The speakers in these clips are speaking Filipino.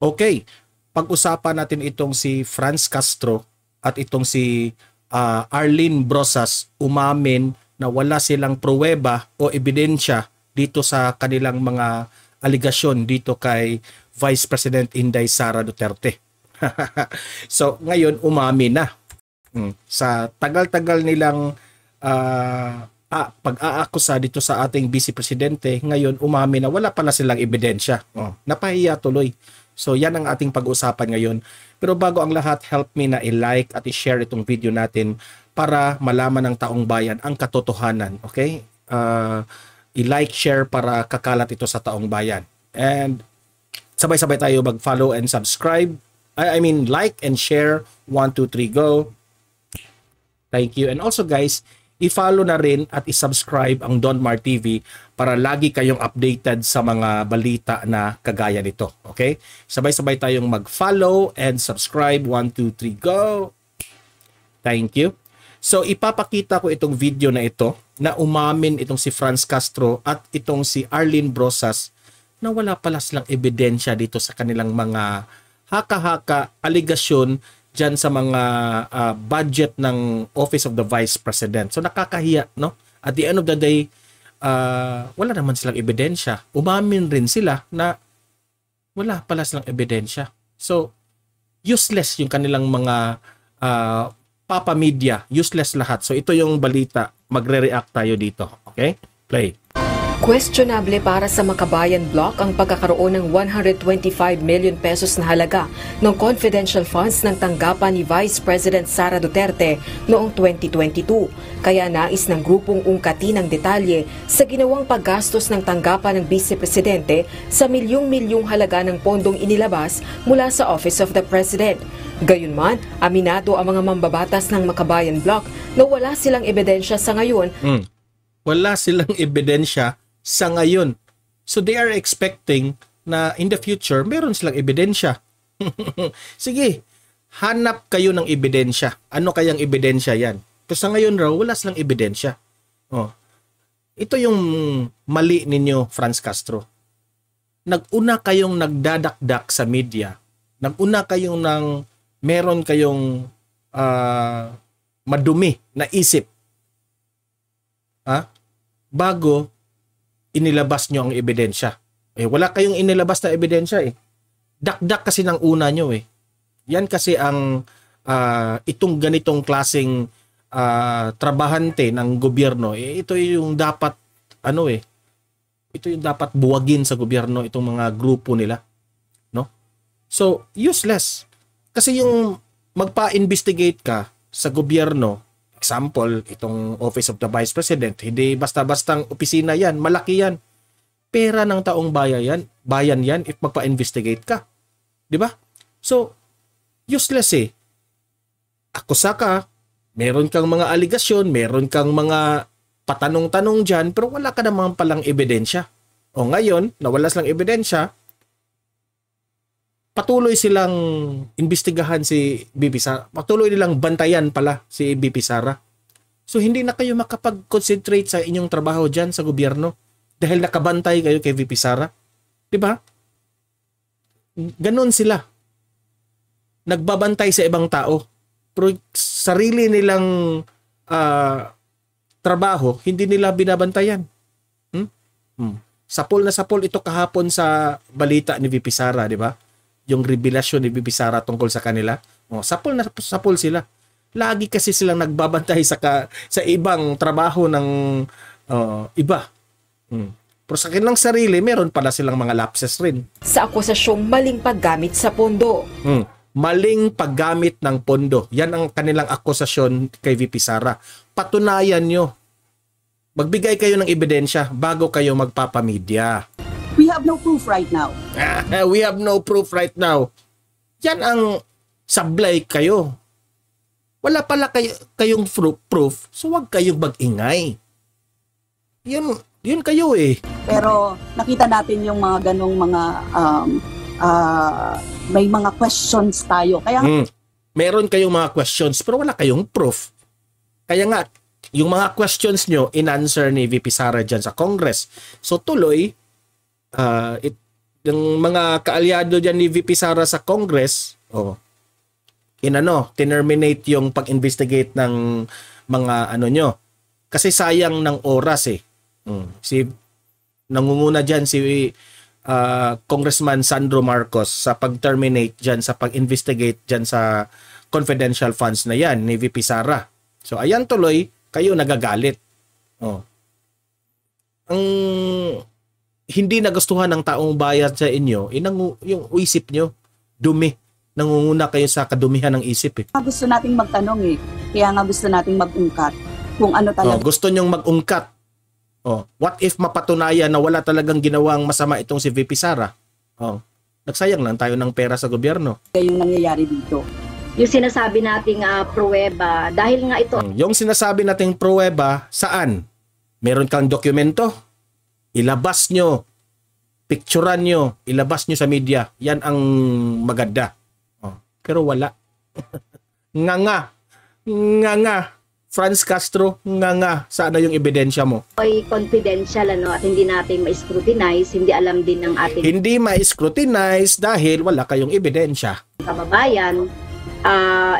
Okay, pag-usapan natin itong si Franz Castro at itong si Arlene Brosas umamin na wala silang pruweba o ebidensya dito sa kanilang mga aligasyon dito kay Vice President Inday Sara Duterte. So ngayon umamin na. Sa tagal-tagal nilang pag-aakusa dito sa ating Vice Presidente, ngayon umamin na wala pala silang ebidensya. Napahiya tuloy. So yan ang ating pag-usapan ngayon. Pero bago ang lahat, help me na i-like at i-share itong video natin para malaman ng taong bayan ang katotohanan. Okay? I-like, share para kakalat ito sa taong bayan. And sabay-sabay tayo mag-follow and subscribe. I mean, like and share. 1, 2, 3, go. Thank you. And also guys, i-follow na rin at i-subscribe ang Donmar TV para lagi kayong updated sa mga balita na kagaya nito. Okay? Sabay-sabay tayong mag-follow and subscribe. 1, 2, 3, go! Thank you. So, ipapakita ko itong video na ito na umamin itong si Franz Castro at itong si Arlene Brosas na wala pala silang ebidensya dito sa kanilang mga haka-haka, aligasyon dyan sa mga budget ng Office of the Vice President. So nakakahiya, no? At the end of the day, wala naman silang ebidensya. Umamin rin sila na wala pala silang ebidensya. So useless yung kanilang mga papa media. Useless lahat. So ito yung balita. Magre-react tayo dito. Okay? Play. Questionable para sa Makabayan Block ang pagkakaroon ng 125 million pesos na halaga ng confidential funds ng tanggapan ni Vice President Sara Duterte noong 2022. Kaya nais ng grupong ungkatin ang detalye sa ginawang paggastos ng tanggapan ng Vice Presidente sa milyong-milyong halaga ng pondong inilabas mula sa Office of the President. Gayunman, aminado ang mga mambabatas ng Makabayan Block na wala silang ebidensya sa ngayon. Wala silang ebidensya sa ngayon. So they are expecting na in the future, meron silang ebidensya. Sige, hanap kayo ng ebidensya. Ano kayang ebidensya yan? Kasi sa ngayon raw, wala silang ebidensya. Ito yung mali ninyo, Franz Castro. Nag-una kayong nagdadakdak sa media. Nag-una kayong meron kayong madumi na isip. Bago inilabas nyo ang ebidensya. Wala kayong inilabas na ebidensya eh. Dakdak kasi ng una nyo eh. Yan kasi ang itong ganitong klaseng trabahante ng gobyerno. Ito yung dapat ito yung dapat buwagin sa gobyerno itong mga grupo nila. No? So, useless. Kasi yung magpa-investigate ka sa gobyerno, example, itong Office of the Vice President, hindi basta-bastang opisina yan, malaki yan. Pera ng taong bayan yan if magpa-investigate ka. Di ba? So, useless eh. Akusa ka, meron kang mga aligasyon, meron kang mga patanong-tanong dyan, pero wala ka naman palang ebidensya. O ngayon, na wala silang ebidensya, patuloy silang imbestigahan si BP Sara. Patuloy nilang bantayan pala si BP Sara. So hindi na kayo makapag-concentrate sa inyong trabaho dyan sa gobyerno dahil nakabantay kayo kay VP Sara. Diba? Ganon sila. Nagbabantay sa ibang tao. Pero sarili nilang trabaho, hindi nila binabantayan. Sapol na sapol ito kahapon sa balita ni VP Sara, di ba? Yung revelasyon ni VP Sara tungkol sa kanila. Sapol na sapol sila. Lagi kasi silang nagbabantay sa ibang trabaho ng iba. Pero sa kanilang sarili, meron pala silang mga lapses rin. Sa akusasyong maling paggamit sa pondo. Maling paggamit ng pondo. Yan ang kanilang akusasyon kay VP Sara. Patunayan nyo. Magbigay kayo ng ebidensya bago kayo magpapamedya. We have no proof right now. We have no proof right now. Yan ang sablay kayo. Wala pala kayong proof, so wag kayong mag-ingay. Yun kayo eh. Pero nakita natin yung mga ganong mga may mga questions tayo. Kaya meron kayong mga questions pero wala kayong proof. Kaya nga yung mga questions nyo in-answer ni VP Sara dyan sa Congress. So tuloy yung mga kaalyado dyan ni VP Sara sa Congress, tinerminate yung pag-investigate ng mga nyo. Kasi sayang ng oras eh. Nangunguna dyan si Congressman Sandro Marcos sa pag-terminate dyan, sa pag-investigate dyan sa confidential funds na yan ni VP Sara. So ayan tuloy, kayo nagagalit. Ang hindi nagustuhan ng taong bayan sa inyo, yung isip nyo, dumi. Nangunguna kayo sa kadumihan ng isip eh. Gusto nating magtanong eh. Kaya nga gusto nating mag-ungkat kung ano talaga. Gusto nyong mag-ungkat. What if mapatunayan na wala talagang ginawang masama itong si VP Sara? Nagsayang lang tayo ng pera sa gobyerno. Yung nangyayari dito. Yung sinasabi nating pruweba, dahil nga ito... Yung sinasabi nating pruweba, saan? Meron kang dokumento? Ilabas nyo. Picturean nyo. Ilabas nyo sa media. Yan ang maganda. Pero wala. Nga. Franz Castro, nga. Saan na yung ebidensya mo? Ay confidential at hindi natin ma-scrutinize, hindi alam din ng ating Hindi ma-scrutinize dahil wala kayong ebidensya. Kababayan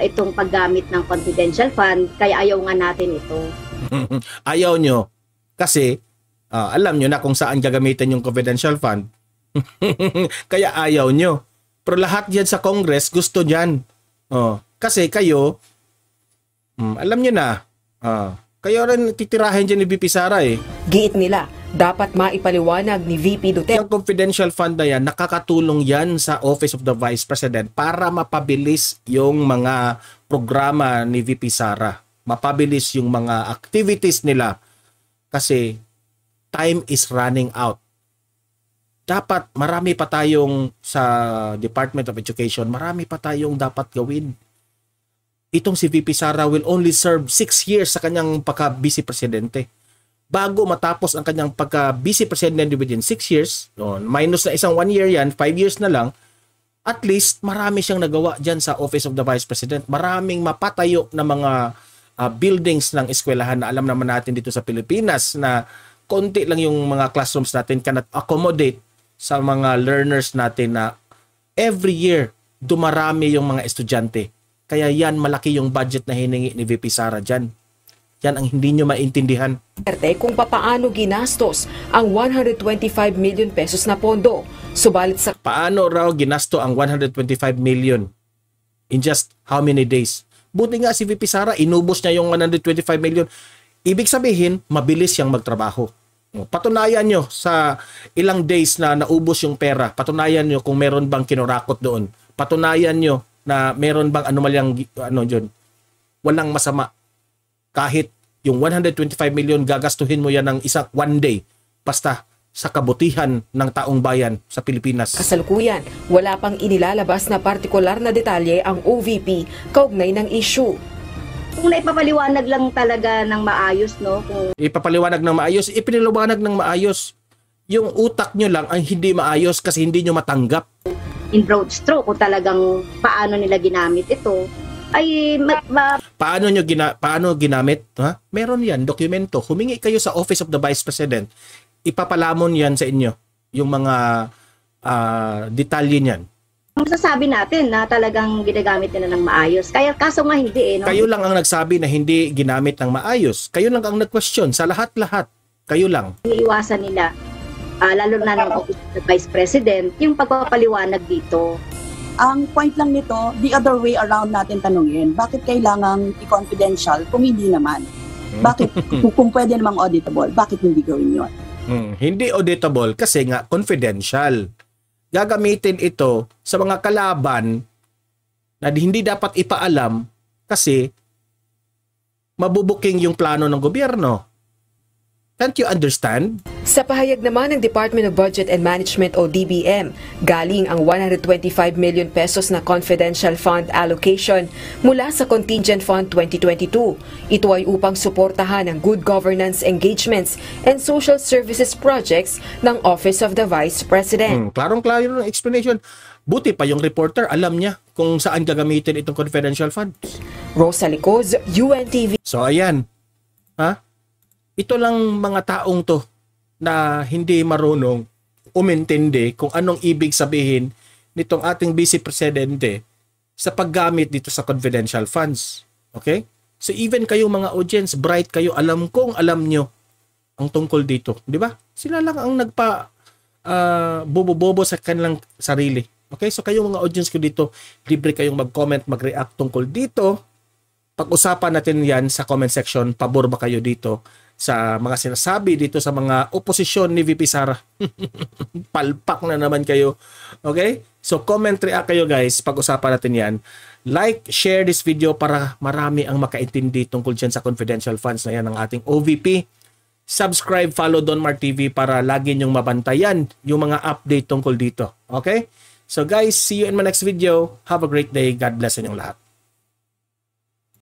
itong paggamit ng confidential fund, kaya ayaw nga natin ito. Ayaw nyo kasi alam nyo na kung saan gagamitin yung confidential fund. Kaya ayaw nyo. Pero lahat yan sa Congress gusto dyan. Kasi kayo, alam nyo na, kayo rin titirahin dyan ni VP Sara eh. Giit nila, dapat maipaliwanag ni VP Duterte. Yung confidential fund na yan, nakakatulong yan sa Office of the Vice President para mapabilis yung mga programa ni VP Sara. Mapabilis yung mga activities nila. Kasi time is running out. Dapat marami pa tayong sa Department of Education, marami pa tayong dapat gawin. Itong si VP Sara will only serve 6 years sa kanyang pagka-vice presidente. Bago matapos ang kanyang pagka-vice president within 6 years, minus na isang 1 year yan, 5 years na lang, at least marami siyang nagawa dyan sa Office of the Vice President. Maraming mapatayo na mga buildings ng eskwelahan na alam naman natin dito sa Pilipinas na konti lang yung mga classrooms natin cannot accommodate sa mga learners natin na every year dumarami yung mga estudyante. Kaya yan, malaki yung budget na hiningi ni VP Sara dyan. Yan ang hindi nyo maintindihan. Kung papaano ginastos ang 125 million pesos na pondo. Subalit sa Paano raw ginasto ang 125 million in just how many days? Buti nga si VP Sara, inubos niya yung 125 million. Ibig sabihin, mabilis siyang magtrabaho. Patunayan nyo sa ilang days na naubos yung pera. Patunayan nyo kung meron bang kinurakot doon. Patunayan nyo na meron bang anomalyang dyan. Walang masama. Kahit yung 125 million gagastuhin mo yan ng isang one day. Basta sa kabutihan ng taong bayan sa Pilipinas. kasalukuyan, wala pang inilalabas na partikular na detalye ang OVP kaugnay ng issue. Kung naipapaliwanag lang talaga ng maayos, kung Ipapaliwanag ng maayos, ipiniliwanag ng maayos. Yung utak nyo lang ang hindi maayos kasi hindi nyo matanggap. in broad stroke, kung talagang paano nila ginamit ito, ay Paano ginamit? Ha? Meron yan, dokumento. Humingi kayo sa Office of the Vice President. Ipapalamon yan sa inyo. Yung mga detalye niyan. masasabi natin na talagang ginagamit nila ng maayos. Kaya kaso nga hindi Kayo lang ang nagsabi na hindi ginamit ng maayos. Kayo lang ang nag-question sa lahat-lahat. Kayo lang. Iniiwasan nila, lalo na ng Office of the Vice President, yung pagpapaliwanag dito. Ang point lang nito, the other way around natin tanungin, bakit kailangang i-confidential kung hindi naman? Bakit, kung pwede namang auditable, bakit hindi gawin yun? Hindi auditable kasi nga confidential. Gagamitin ito sa mga kalaban na hindi dapat ipaalam kasi mabubuking yung plano ng gobyerno. Can't you understand? Sa pahayag naman ng Department of Budget and Management o DBM, galing ang 125 million pesos na confidential fund allocation mula sa Contingent Fund 2022. Ito ay upang suportahan ang good governance engagements and social services projects ng Office of the Vice President. Klarong-klaro yung explanation. Buti pa yung reporter, alam niya kung saan gagamitin itong confidential funds. Rosa Licoz, UNTV. So ayan. Ha? Ito lang mga taong to na hindi marunong umintindi kung anong ibig sabihin nitong ating Vice Presidente sa paggamit dito sa confidential funds. Okay? So even kayo mga audience, bright kayo, alam kong alam nyo ang tungkol dito. Di ba? Sila lang ang bobo-bobo sa kanilang sarili. Okay? So kayo mga audience ko dito, libre kayong mag-comment, mag-react tungkol dito. Pag-usapan natin yan sa comment section. Pabor ba kayo dito sa mga sinasabi dito sa mga oposisyon ni VP Sara? Palpak na naman kayo. Okay? So comment, react kayo guys. Pag-usapan natin yan. Like, share this video para marami ang makaintindi tungkol dyan sa confidential funds na yan ng ating OVP. Subscribe, follow Don Mar TV para lagi nyong mabantayan yung mga update tungkol dito. Okay? So guys, see you in my next video. Have a great day. God bless inyong lahat.